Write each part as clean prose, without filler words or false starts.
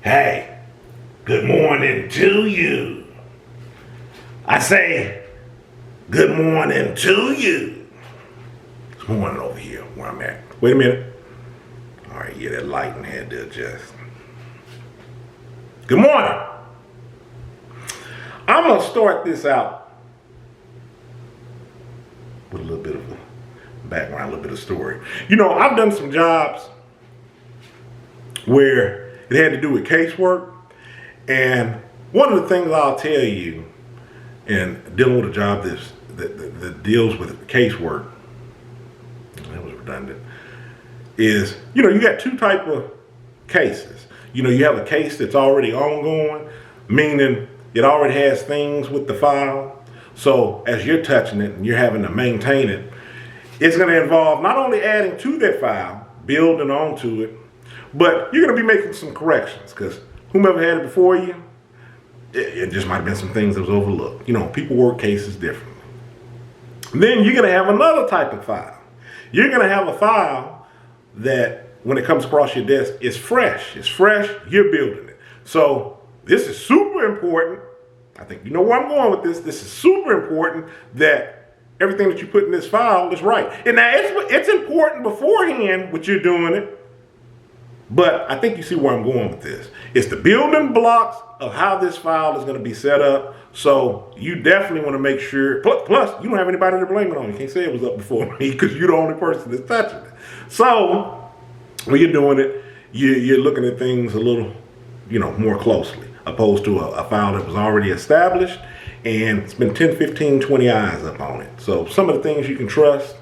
Hey, good morning to you. I say, good morning to you. It's morning over here where I'm at. Wait a minute. All right, yeah, that lighting had to adjust. Good morning. I'm going to start this out with a little bit of a background, a little bit of story. You know, I've done some jobs where it had to do with casework. And one of the things I'll tell you in dealing with a job that deals with casework, that was redundant, is, you got two type of cases. You have a case that's already ongoing, meaning it already has things with the file. So as you're touching it and you're having to maintain it, it's going to involve not only adding to that file, building onto it, but you're going to be making some corrections because whomever had it before you, it just might have been some things that was overlooked. People work cases differently. Then you're going to have another type of file. You're going to have a file that when it comes across your desk, it's fresh. It's fresh, you're building it. So this is super important. I think you know where I'm going with this. This is super important that everything that you put in this file is right. And now it's important beforehand what you're doing it. But I think you see where I'm going with this. It's the building blocks of how this file is going to be set up. So you definitely want to make sure, plus you don't have anybody to blame it on. You can't say it was up before me because you're the only person that's touching it. So when you're doing it, you're looking at things a little, more closely, opposed to a file that was already established and it's been 10, 15, 20 eyes up on it. So some of the things you can trust,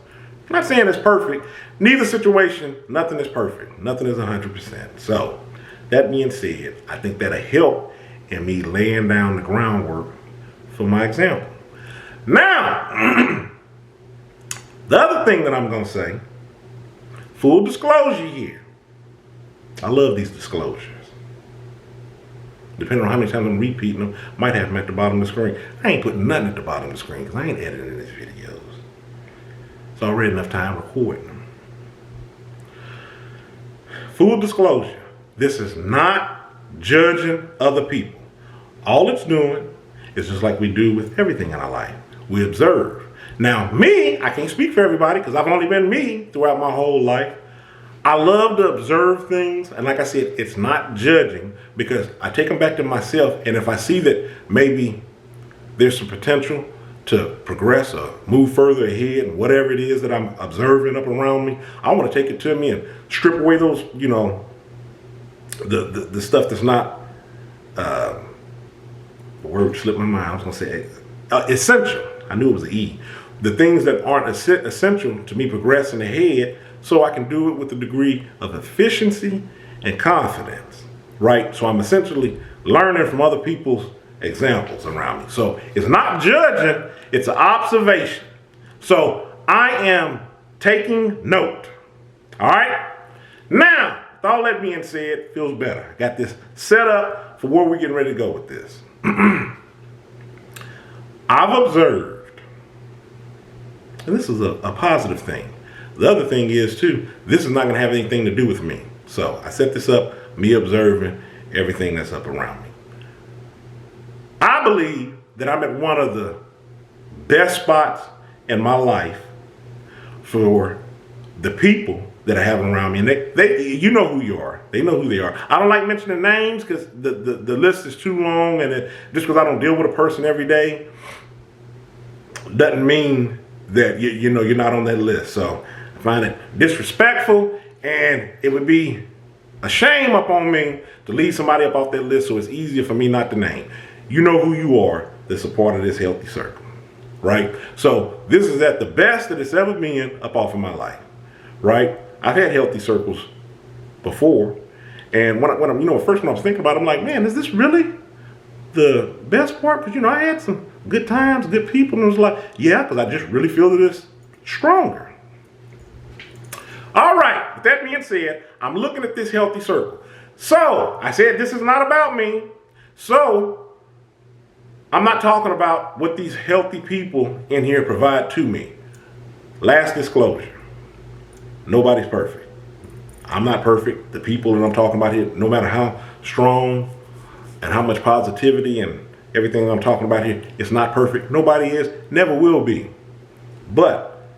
I'm not saying it's perfect. Neither situation, nothing is perfect. Nothing is 100%. So that being said, I think that'll help in me laying down the groundwork for my example. Now, the other thing that I'm going to say, full disclosure here. I love these disclosures. Depending on how many times I'm repeating them, might have them at the bottom of the screen. I ain't putting nothing at the bottom of the screen because I ain't editing these videos. It's already enough time recording them. Full disclosure, this is not judging other people. All it's doing is just like we do with everything in our life. We observe. Now, me, I can't speak for everybody because I've only been me throughout my whole life. I love to observe things. And like I said, it's not judging because I take them back to myself. And if I see that maybe there's some potential to progress or move further ahead and whatever it is that I'm observing up around me, I want to take it to me and strip away those, the stuff that's not, the word slipped my mind. I was going to say essential. I knew it was an E. The things that aren't essential to me progressing ahead so I can do it with a degree of efficiency and confidence, right? So I'm essentially learning from other people's examples around me. So it's not judging, it's an observation. So I am taking note. All right? Now, with all that being said, feels better. I got this set up for where we're getting ready to go with this. I've observed, and this is a positive thing. The other thing is, too, this is not going to have anything to do with me. So I set this up, me observing everything that's up around me. I believe that I'm at one of the best spots in my life for the people that I have around me. And they you know who you are. They know who they are. I don't like mentioning names because the list is too long. And just because I don't deal with a person every day doesn't mean that you're not on that list. So I find it disrespectful and it would be a shame upon me to leave somebody up off that list so it's easier for me not to name. You know who you are that's a part of this healthy circle, right? So this is at the best that it's ever been up off of my life, right? I've had healthy circles before, and when I'm, first when I was thinking about it, I'm like, man, is this really the best part? Because, I had some good times, good people, and it was like, yeah, because I just really feel that it's stronger. All right, with that being said, I'm looking at this healthy circle. So I said, this is not about me. So I'm not talking about what these healthy people in here provide to me. Last disclosure, nobody's perfect. I'm not perfect. The people that I'm talking about here, no matter how strong and how much positivity and everything I'm talking about here, it's not perfect. Nobody is, never will be. But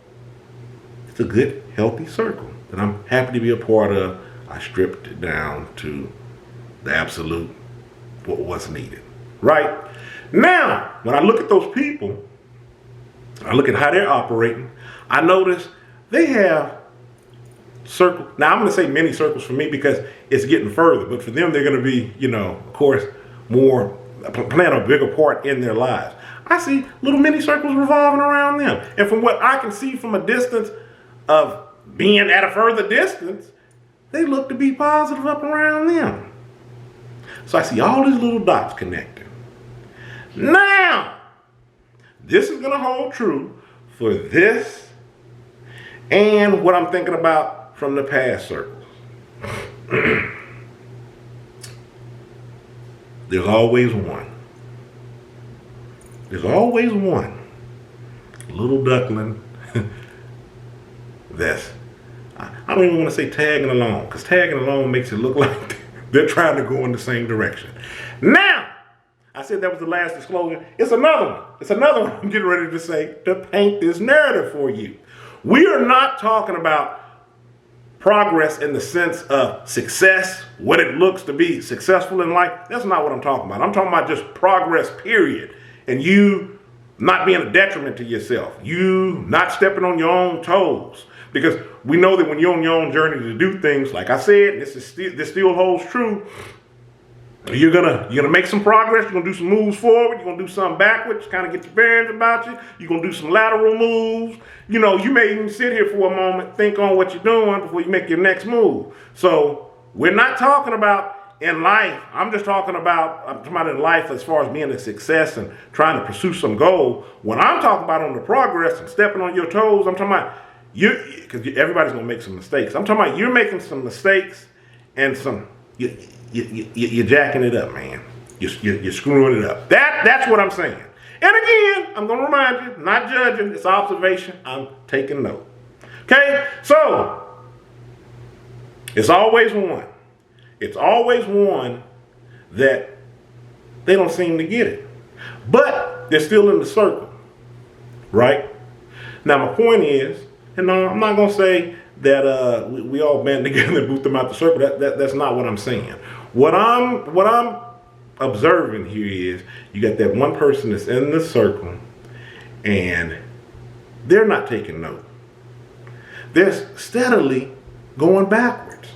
it's a good, healthy circle that I'm happy to be a part of. I stripped it down to the absolute, what was needed. Right? Now, when I look at those people, I look at how they're operating, I notice they have circle. Now I'm going to say mini circles for me because it's getting further, but for them, they're going to be, of course, more playing a bigger part in their lives. I see little mini circles revolving around them. And from what I can see from a distance of being at a further distance, they look to be positive up around them. So I see all these little dots connected. Now, this is going to hold true for this and what I'm thinking about from the past circles. There's always one. There's always one little duckling that's, I don't even want to say tagging along, because tagging along makes it look like they're trying to go in the same direction. Now, I said that was the last disclosure. It's another one. It's another one I'm getting ready to say to paint this narrative for you. We are not talking about progress in the sense of success, what it looks to be successful in life. That's not what I'm talking about. I'm talking about just progress, period. And you not being a detriment to yourself. You not stepping on your own toes. Because we know that when you're on your own journey to do things, like I said, this still holds true. You're gonna make some progress. You're gonna do some moves forward. You're gonna do something backwards, kind of get your bearings about you. You're gonna do some lateral moves. You may even sit here for a moment, think on what you're doing before you make your next move. So we're not talking about in life. I'm talking about in life as far as being a success and trying to pursue some goal. When I'm talking about on the progress and stepping on your toes, I'm talking about because everybody's gonna make some mistakes. I'm talking about you're making some mistakes and you're jacking it up, man. You're screwing it up. That's what I'm saying. And again, I'm going to remind you, not judging, it's observation. I'm taking note. Okay? So, it's always one. It's always one that they don't seem to get it. But they're still in the circle. Right? Now, my point is, and no, I'm not going to say that we all band together and boot them out the circle. That's not what I'm saying. What I'm observing here is you got that one person that's in the circle and they're not taking note. They're steadily going backwards.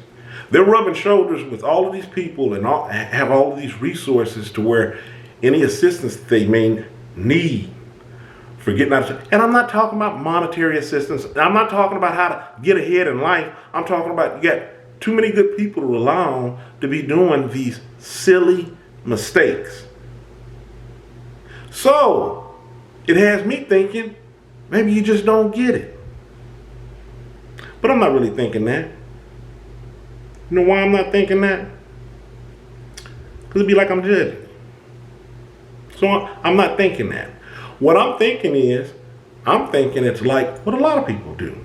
They're rubbing shoulders with all of these people and have all of these resources to where any assistance they may need for getting out of, and I'm not talking about monetary assistance. I'm not talking about how to get ahead in life. I'm talking about you got too many good people to rely on to be doing these silly mistakes. So it has me thinking maybe you just don't get it. But I'm not really thinking that. You know why I'm not thinking that? Because it'd be like I'm judging. So I'm not thinking that. What I'm thinking is, it's like what a lot of people do.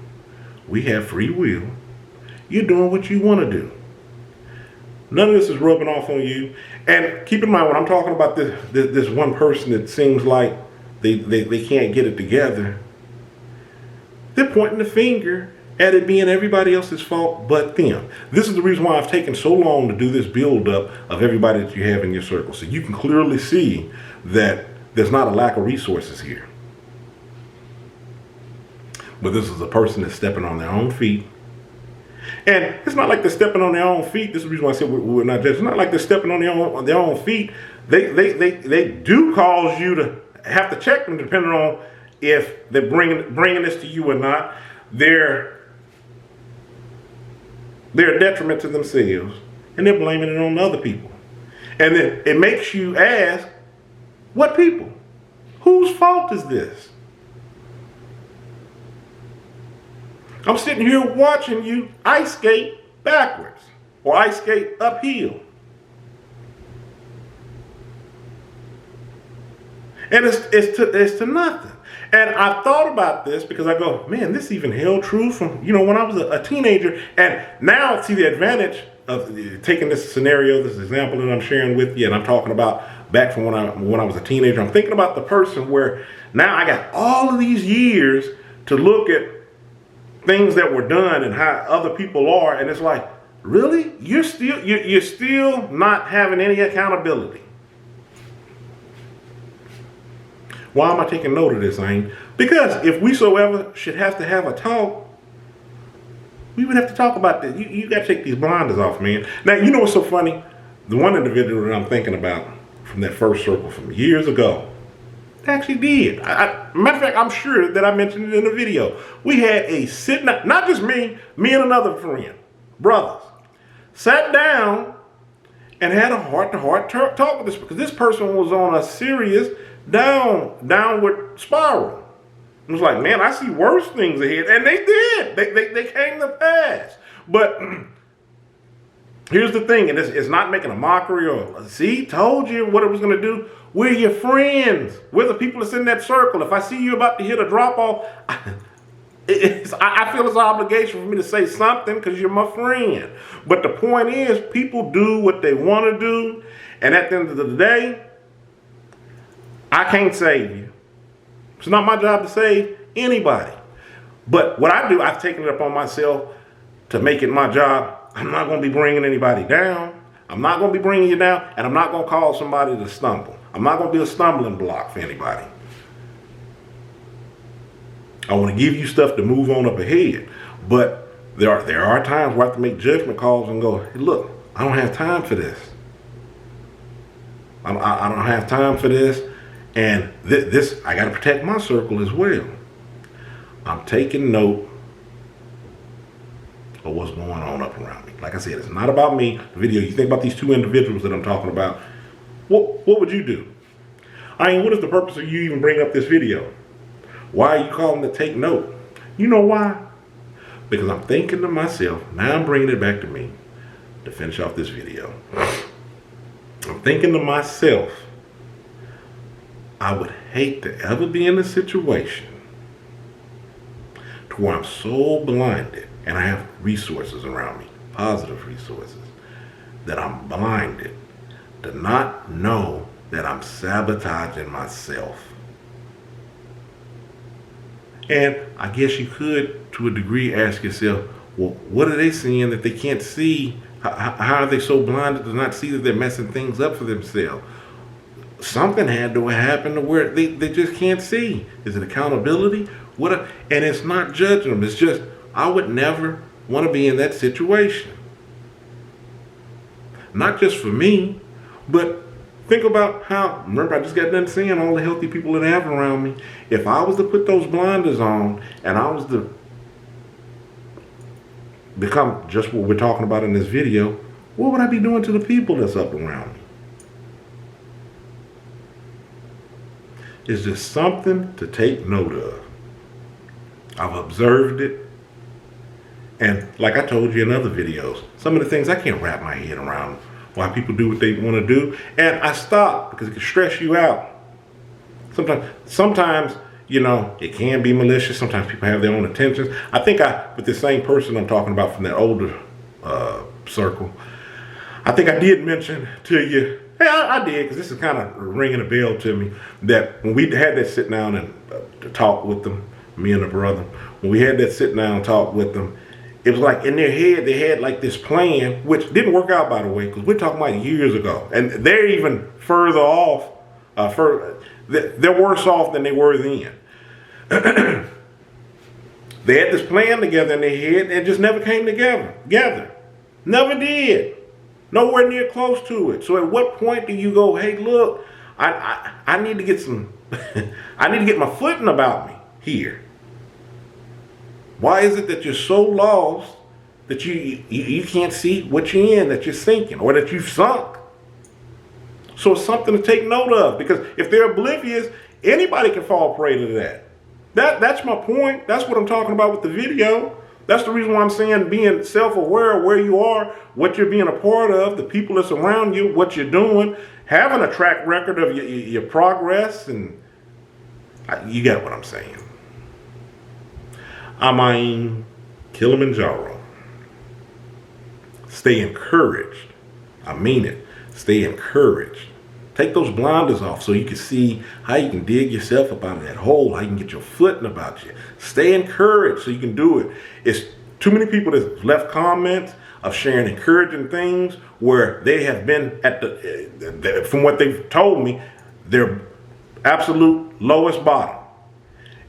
We have free will. You're doing what you want to do. None of this is rubbing off on you. And keep in mind, when I'm talking about this one person that seems like they can't get it together, they're pointing the finger at it being everybody else's fault but them. This is the reason why I've taken so long to do this build-up of everybody that you have in your circle. So you can clearly see that there's not a lack of resources here. But this is a person that's stepping on their own feet. And it's not like they're stepping on their own feet. This is the reason why I said we're not judging. It's not like they're stepping on their own feet. They do cause you to have to check them depending on if they're bringing this to you or not. They're a detriment to themselves, and they're blaming it on other people. And then it makes you ask, what people? Whose fault is this? I'm sitting here watching you ice skate backwards or ice skate uphill. And it's to nothing. And I thought about this because I go, man, this even held true from, when I was a teenager. And now I see the advantage of taking this scenario, this example that I'm sharing with you, and I'm talking about back from when I was a teenager. I'm thinking about the person where now I got all of these years to look at things that were done and how other people are, and it's like, really, you're still not having any accountability. Why am I taking note of this, Ain? Because if we so ever should have to have a talk, we would have to talk about this. You got to take these blinders off, man. Now, you know what's so funny? The one individual that I'm thinking about from that first circle from years ago actually did. Matter of fact, I'm sure that I mentioned it in the video. We had a sitting, not just me and another friend, brothers, sat down and had a heart-to-heart talk with this, because this person was on a serious downward spiral. It was like, man, I see worse things ahead. And they did. They came to pass. But here's the thing, and it's not making a mockery or, see, told you what it was going to do. We're your friends. We're the people that's in that circle. If I see you about to hit a drop-off, I feel it's an obligation for me to say something because you're my friend. But the point is, people do what they want to do. And at the end of the day, I can't save you. It's not my job to save anybody. But what I do, I've taken it upon myself to make it my job. I'm not going to be bringing anybody down. I'm not going to be bringing you down, and I'm not going to cause somebody to stumble. I'm not going to be a stumbling block for anybody. I want to give you stuff to move on up ahead. But there are times where I have to make judgment calls and go, hey, look, I don't have time for this. I don't have time for this. And this, I got to protect my circle as well. I'm taking note of what's going on up around me. Like I said, it's not about me. The video, you think about these two individuals that I'm talking about. What would you do? I mean, what is the purpose of you even bringing up this video? Why are you calling to take note? You know why? Because I'm thinking to myself, now I'm bringing it back to me to finish off this video. I'm thinking to myself, I would hate to ever be in a situation to where I'm so blinded, and I have resources around me, positive resources, that I'm blinded to not know that I'm sabotaging myself. And I guess you could, to a degree, ask yourself, well, what are they seeing that they can't see? How are they so blinded to not see that they're messing things up for themselves? Something had to happen to where they just can't see. Is it accountability? And it's not judging them. It's just, I would never want to be in that situation. Not just for me, but think about how, remember I just got done saying all the healthy people that I have around me. If I was to put those blinders on and I was to become just what we're talking about in this video, what would I be doing to the people that's up around me? It's just something to take note of. I've observed it. And like I told you in other videos, some of the things I can't wrap my head around why people do what they want to do. And I stop because it can stress you out. Sometimes, you know, it can be malicious. Sometimes people have their own intentions. I think with the same person I'm talking about from that older circle, I think I did mention to you, hey, I did, because this is kind of ringing a bell to me, that when we had that sit down and to talk with them, me and the brother, when we had that sit down and talk with them, it was like in their head, they had like this plan, which didn't work out, by the way, because we're talking about years ago. And they're even further off, they're worse off than they were then. They had this plan together in their head and it just never came together. Never did. Nowhere near close to it. So at what point do you go, hey, look, I need to get I need to get my footing about me here. Why is it that you're so lost that you can't see what you're in, that you're sinking, or that you've sunk? So it's something to take note of, because if they're oblivious, anybody can fall prey to that. That's my point. That's what I'm talking about with the video. That's the reason why I'm saying being self-aware of where you are, what you're being a part of, the people that's around you, what you're doing, having a track record of your progress, and you get what I'm saying. I mean, Kilimanjaro. Stay encouraged. I mean it. Stay encouraged. Take those blinders off so you can see how you can dig yourself up out of that hole, how you can get your footing about you. Stay encouraged so you can do it. It's too many people that left comments of sharing encouraging things where they have been at from what they've told me, their absolute lowest bottom.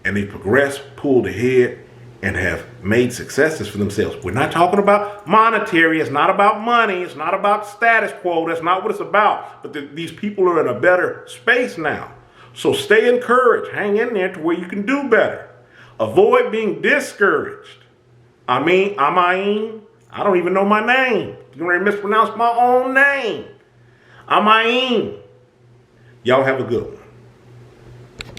And they progressed, pulled ahead, and have made successes for themselves. We're not talking about monetary. It's not about money. It's not about status quo. That's not what it's about. But these people are in a better space now. So stay encouraged. Hang in there to where you can do better. Avoid being discouraged. I don't even know my name. You're going to mispronounce my own name. Y'all have a good one.